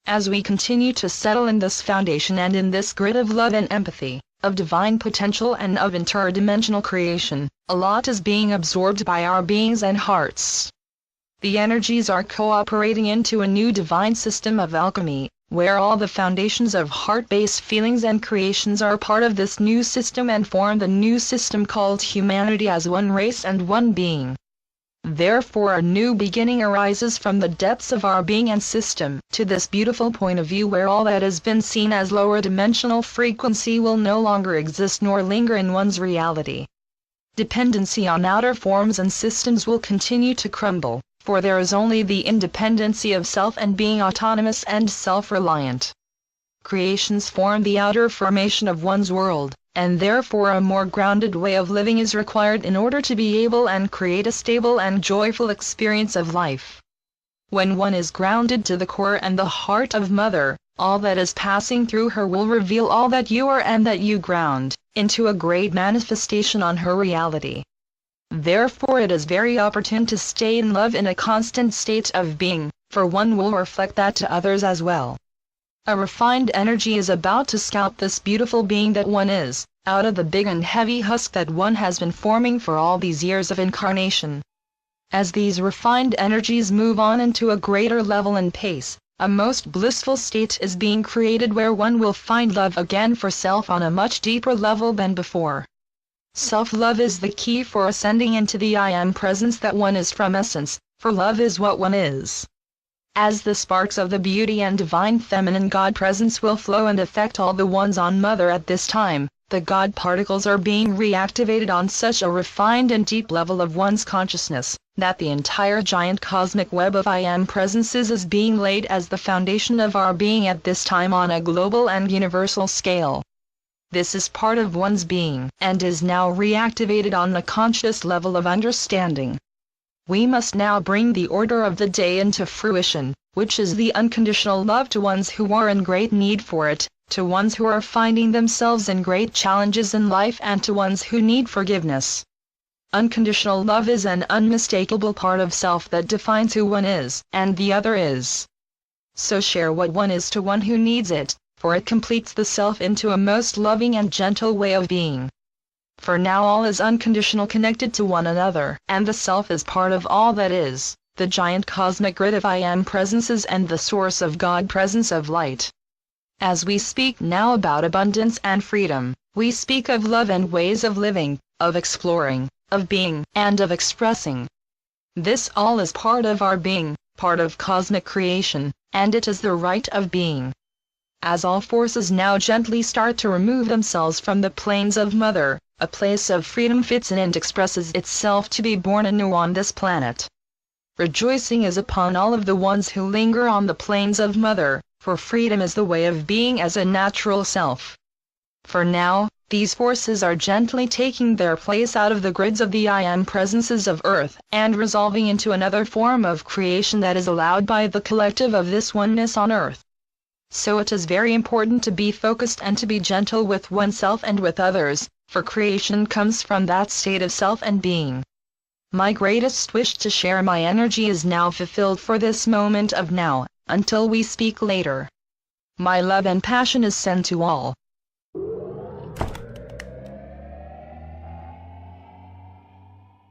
As we continue to settle in this foundation and in this grid of love and empathy, of divine potential and of interdimensional creation, a lot is being absorbed by our beings and hearts. The energies are cooperating into a new divine system of alchemy, where all the foundations of heart-based feelings and creations are part of this new system and form the new system called humanity as one race and one being. Therefore a new beginning arises from the depths of our being and system to this beautiful point of view where all that has been seen as lower dimensional frequency will no longer exist nor linger in one's reality. Dependency on outer forms and systems will continue to crumble, for there is only the independency of self and being autonomous and self-reliant. Creations form the outer formation of one's world, and therefore a more grounded way of living is required in order to be able and create a stable and joyful experience of life. When one is grounded to the core and the heart of Mother, all that is passing through her will reveal all that you are and that you ground into a great manifestation on her reality. Therefore it is very opportune to stay in love in a constant state of being, for one will reflect that to others as well. A refined energy is about to scout this beautiful being that one is, out of the big and heavy husk that one has been forming for all these years of incarnation. As these refined energies move on into a greater level and pace, a most blissful state is being created where one will find love again for self on a much deeper level than before. Self-love is the key for ascending into the I Am presence that one is from essence, for love is what one is. As the sparks of the beauty and divine feminine God presence will flow and affect all the ones on Mother at this time, the God particles are being reactivated on such a refined and deep level of one's consciousness, that the entire giant cosmic web of I Am presences is being laid as the foundation of our being at this time on a global and universal scale. This is part of one's being, and is now reactivated on the conscious level of understanding. We must now bring the order of the day into fruition, which is the unconditional love to ones who are in great need for it, to ones who are finding themselves in great challenges in life and to ones who need forgiveness. Unconditional love is an unmistakable part of self that defines who one is, and the other is. So share what one is to one who needs it, for it completes the self into a most loving and gentle way of being. For now all is unconditional connected to one another, and the self is part of all that is, the giant cosmic grid of I Am presences and the source of God presence of light. As we speak now about abundance and freedom, we speak of love and ways of living, of exploring, of being, and of expressing. This all is part of our being, part of cosmic creation, and it is the right of being. As all forces now gently start to remove themselves from the planes of Mother, a place of freedom fits in and expresses itself to be born anew on this planet. Rejoicing is upon all of the ones who linger on the planes of Mother, for freedom is the way of being as a natural self. For now, these forces are gently taking their place out of the grids of the I Am presences of Earth and resolving into another form of creation that is allowed by the collective of this oneness on Earth. So it is very important to be focused and to be gentle with oneself and with others, for creation comes from that state of self and being. My greatest wish to share my energy is now fulfilled for this moment of now, until we speak later. My love and passion is sent to all,